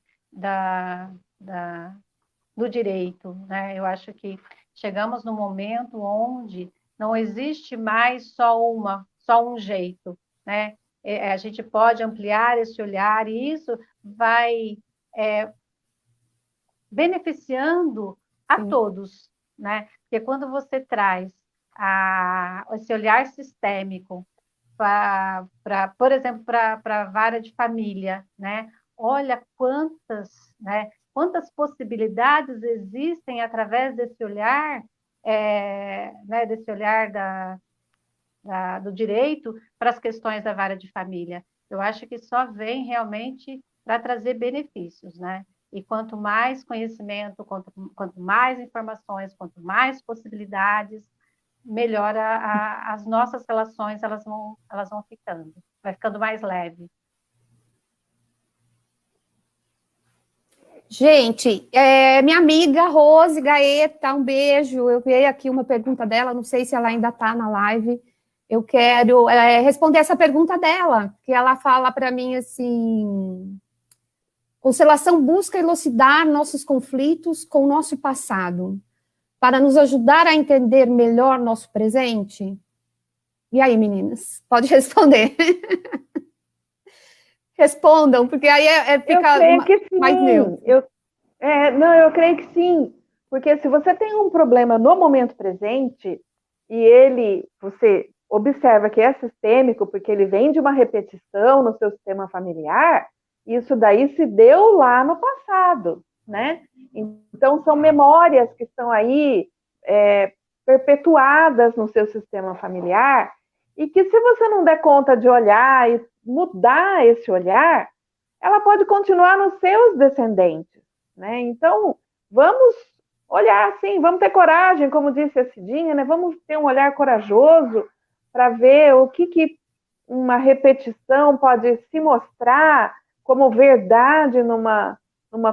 do direito, né? Eu acho que chegamos num momento onde não existe mais só um jeito, né? A gente pode ampliar esse olhar e isso vai beneficiando a todos, né? Porque quando você traz esse olhar sistêmico por exemplo, para a vara de família, né? Olha quantas possibilidades existem através desse olhar, né? Desse olhar do direito para as questões da vara de família. Eu acho que só vem realmente para trazer benefícios, né? E quanto mais conhecimento, quanto mais informações, quanto mais possibilidades, melhor as nossas relações elas vão ficando, vai ficando mais leve. Gente, minha amiga Rose Gaeta, um beijo. Eu vi aqui uma pergunta dela, não sei se ela ainda está na live. Eu quero responder essa pergunta dela, que ela fala para mim assim: constelação busca elucidar nossos conflitos com o nosso passado. para nos ajudar a entender melhor nosso presente? E aí, meninas? Pode responder. Respondam, porque aí fica eu creio que sim. mais neutro. Eu creio que sim. Porque se você tem um problema no momento presente, e você observa que é sistêmico, porque ele vem de uma repetição no seu sistema familiar, isso daí se deu lá no passado, né? Então, são memórias que estão aí perpetuadas no seu sistema familiar, e que se você não der conta de olhar e mudar esse olhar, ela pode continuar nos seus descendentes, né? Então, vamos olhar assim, vamos ter coragem, como disse a Cidinha, né? Vamos ter um olhar corajoso para ver o que uma repetição pode se mostrar como verdade numa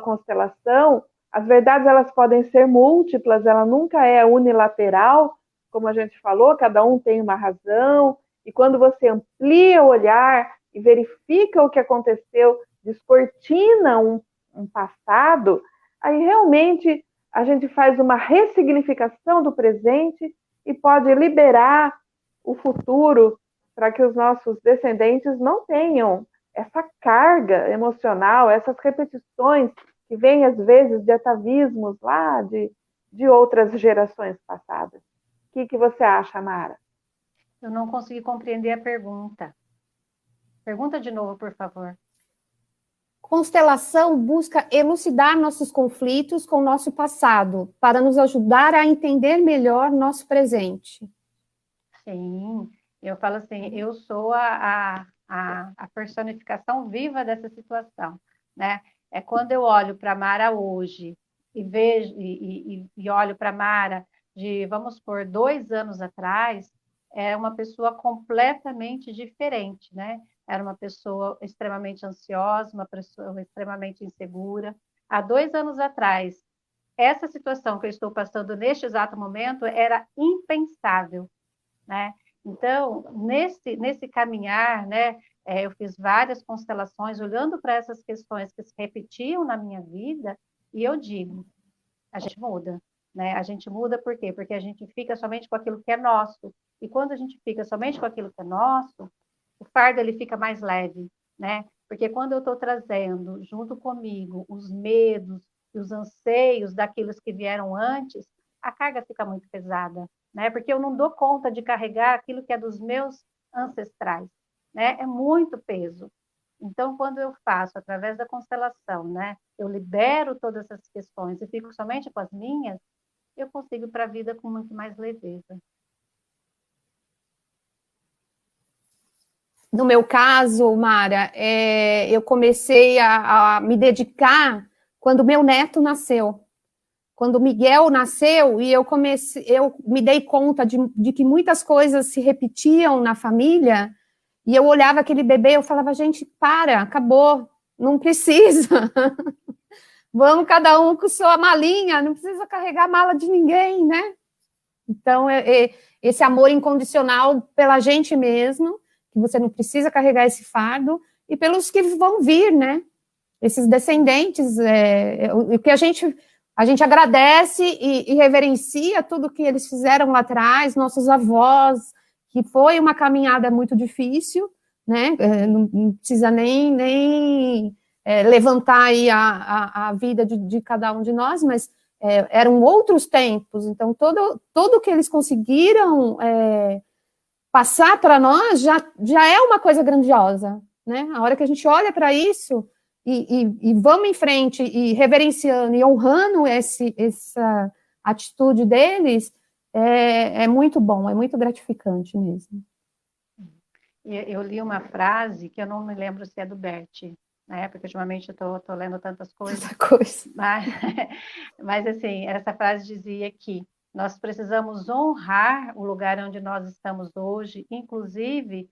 constelação. As verdades, elas podem ser múltiplas, ela nunca é unilateral, como a gente falou, cada um tem uma razão, e quando você amplia o olhar e verifica o que aconteceu, descortina um passado, aí realmente a gente faz uma ressignificação do presente e pode liberar o futuro para que os nossos descendentes não tenham essa carga emocional, essas repetições que vêm, às vezes, de atavismos lá de outras gerações passadas. O que você acha, Mara? Eu não consegui compreender a pergunta. Pergunta de novo, por favor. Constelação busca elucidar nossos conflitos com o nosso passado, para nos ajudar a entender melhor nosso presente. Sim, eu falo assim, eu sou a personificação viva dessa situação, né? É quando eu olho para a Mara hoje e vejo e olho para a Mara de, vamos supor, 2 anos atrás, é uma pessoa completamente diferente, né? Era uma pessoa extremamente ansiosa, uma pessoa extremamente insegura. Há 2 anos atrás, essa situação que eu estou passando neste exato momento era impensável, né? Então, nesse caminhar, né, eu fiz várias constelações, olhando para essas questões que se repetiam na minha vida, e eu digo, a gente muda, né? A gente muda por quê? Porque a gente fica somente com aquilo que é nosso. E quando a gente fica somente com aquilo que é nosso, o fardo ele fica mais leve, né? Porque quando eu estou trazendo junto comigo os medos e os anseios daqueles que vieram antes, a carga fica muito pesada, né? Porque eu não dou conta de carregar aquilo que é dos meus ancestrais, né? É muito peso. Então, quando eu faço através da constelação, né? Eu libero todas essas questões e fico somente com as minhas, eu consigo ir para a vida com muito mais leveza. No meu caso, Mara, eu comecei a me dedicar quando meu neto nasceu. Quando o Miguel nasceu, e eu me dei conta de que muitas coisas se repetiam na família, e eu olhava aquele bebê e eu falava, gente, acabou, não precisa. Vamos cada um com sua malinha, não precisa carregar a mala de ninguém, né? Então, esse amor incondicional pela gente mesmo, que você não precisa carregar esse fardo, e pelos que vão vir, né? Esses descendentes, o que a gente agradece e reverencia tudo que eles fizeram lá atrás, nossos avós, que foi uma caminhada muito difícil, né? Não precisa nem levantar aí a vida de cada um de nós, mas eram outros tempos, então todo que eles conseguiram passar para nós já é uma coisa grandiosa, né? A hora que a gente olha para isso e vamos em frente e reverenciando e honrando essa atitude deles, é muito bom, é muito gratificante mesmo. Eu li uma frase que eu não me lembro se é do Bert, né? Porque ultimamente eu estou lendo tantas coisas. Mas assim, essa frase dizia que nós precisamos honrar o lugar onde nós estamos hoje, inclusive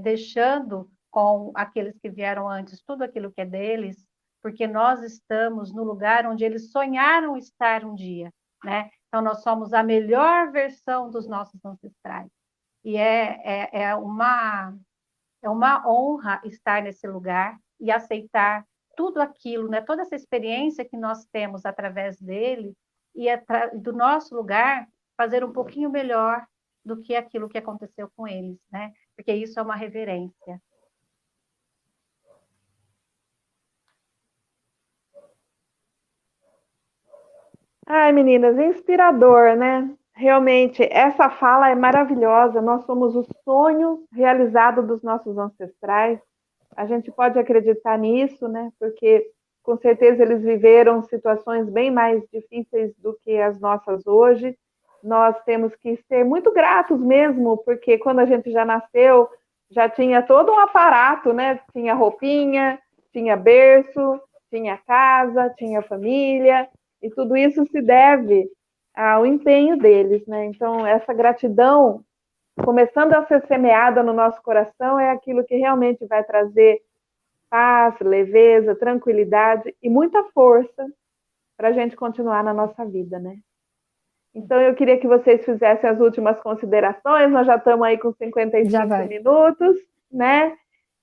deixando com aqueles que vieram antes tudo aquilo que é deles, porque nós estamos no lugar onde eles sonharam estar um dia, né? Então, nós somos a melhor versão dos nossos ancestrais. E é uma honra estar nesse lugar e aceitar tudo aquilo, né? Toda essa experiência que nós temos através dele e do nosso lugar fazer um pouquinho melhor do que aquilo que aconteceu com eles, né? Porque isso é uma reverência. Ai, meninas, inspirador, né? Realmente, essa fala é maravilhosa. Nós somos o sonho realizado dos nossos ancestrais. A gente pode acreditar nisso, né? Porque com certeza eles viveram situações bem mais difíceis do que as nossas hoje. Nós temos que ser muito gratos mesmo, porque quando a gente já nasceu, já tinha todo um aparato, né? Tinha roupinha, tinha berço, tinha casa, tinha família, e tudo isso se deve ao empenho deles, né? Então, essa gratidão, começando a ser semeada no nosso coração, é aquilo que realmente vai trazer paz, leveza, tranquilidade e muita força para a gente continuar na nossa vida, né? Então, eu queria que vocês fizessem as últimas considerações. Nós já estamos aí com 55 minutos, né?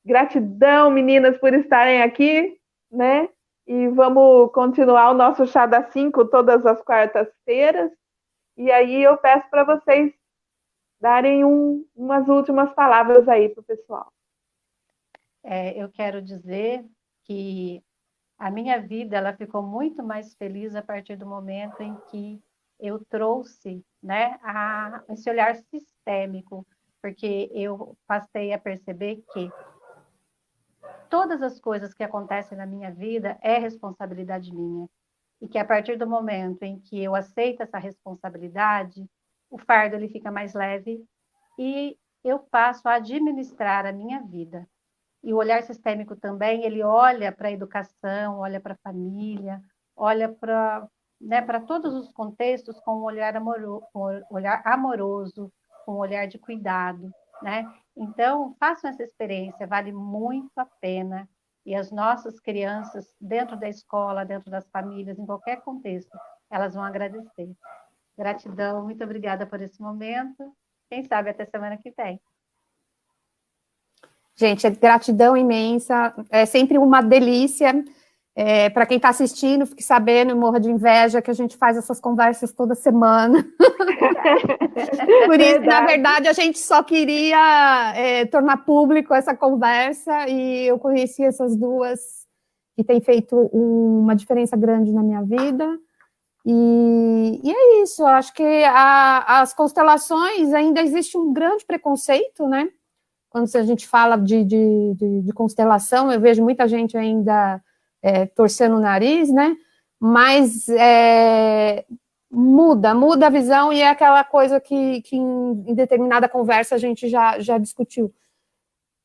Gratidão, meninas, por estarem aqui, né? E vamos continuar o nosso Chá das 5 todas as quartas-feiras. E aí eu peço para vocês darem umas últimas palavras aí para o pessoal. Eu quero dizer que a minha vida ela ficou muito mais feliz a partir do momento em que eu trouxe, né, esse olhar sistêmico, porque eu passei a perceber que todas as coisas que acontecem na minha vida é responsabilidade minha. E que a partir do momento em que eu aceito essa responsabilidade, o fardo ele fica mais leve e eu passo a administrar a minha vida. E o olhar sistêmico também, ele olha para a educação, olha para a família, olha para, né, para todos os contextos com um olhar amoroso, com um olhar de cuidado, né? Então, façam essa experiência, vale muito a pena. E as nossas crianças, dentro da escola, dentro das famílias, em qualquer contexto, elas vão agradecer. Gratidão, muito obrigada por esse momento. Quem sabe até semana que vem. Gente, gratidão imensa, é sempre uma delícia. Para quem está assistindo, fique sabendo, morra de inveja, que a gente faz essas conversas toda semana. Por isso, na verdade, a gente só queria tornar público essa conversa, e eu conheci essas duas que têm feito uma diferença grande na minha vida. E é isso, eu acho que as constelações, ainda existe um grande preconceito, né? Quando a gente fala de constelação, eu vejo muita gente ainda torcendo o nariz, né? Mas muda a visão, e é aquela coisa que em determinada conversa a gente já discutiu.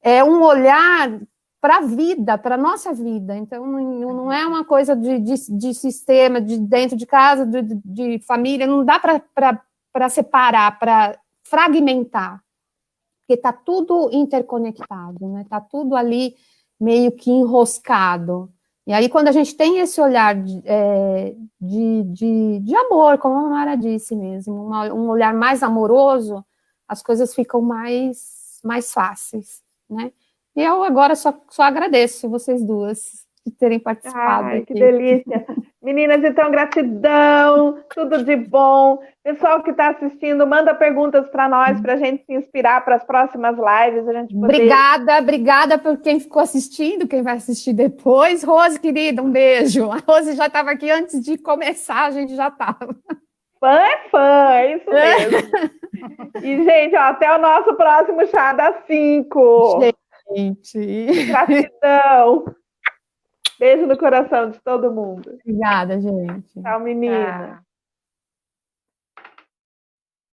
É um olhar para a vida, para a nossa vida. Então, não é uma coisa de sistema, de dentro de casa, de família, não dá para separar, para fragmentar, porque está tudo interconectado, né? Está tudo ali meio que enroscado. E aí, quando a gente tem esse olhar de amor, como a Mara disse mesmo, um olhar mais amoroso, as coisas ficam mais fáceis, né? E eu agora só agradeço vocês duas de terem participado. Ai, que delícia! Meninas, então, gratidão, tudo de bom. Pessoal que está assistindo, manda perguntas para nós, para a gente se inspirar para as próximas lives. A gente poder... Obrigada por quem ficou assistindo, quem vai assistir depois. Rose, querida, um beijo. A Rose já estava aqui antes de começar, a gente já estava. Fã é fã, é isso mesmo. E, gente, ó, até o nosso próximo Chá das 5. Gente. Gratidão. Beijo no coração de todo mundo. Obrigada, gente. Tchau, menina.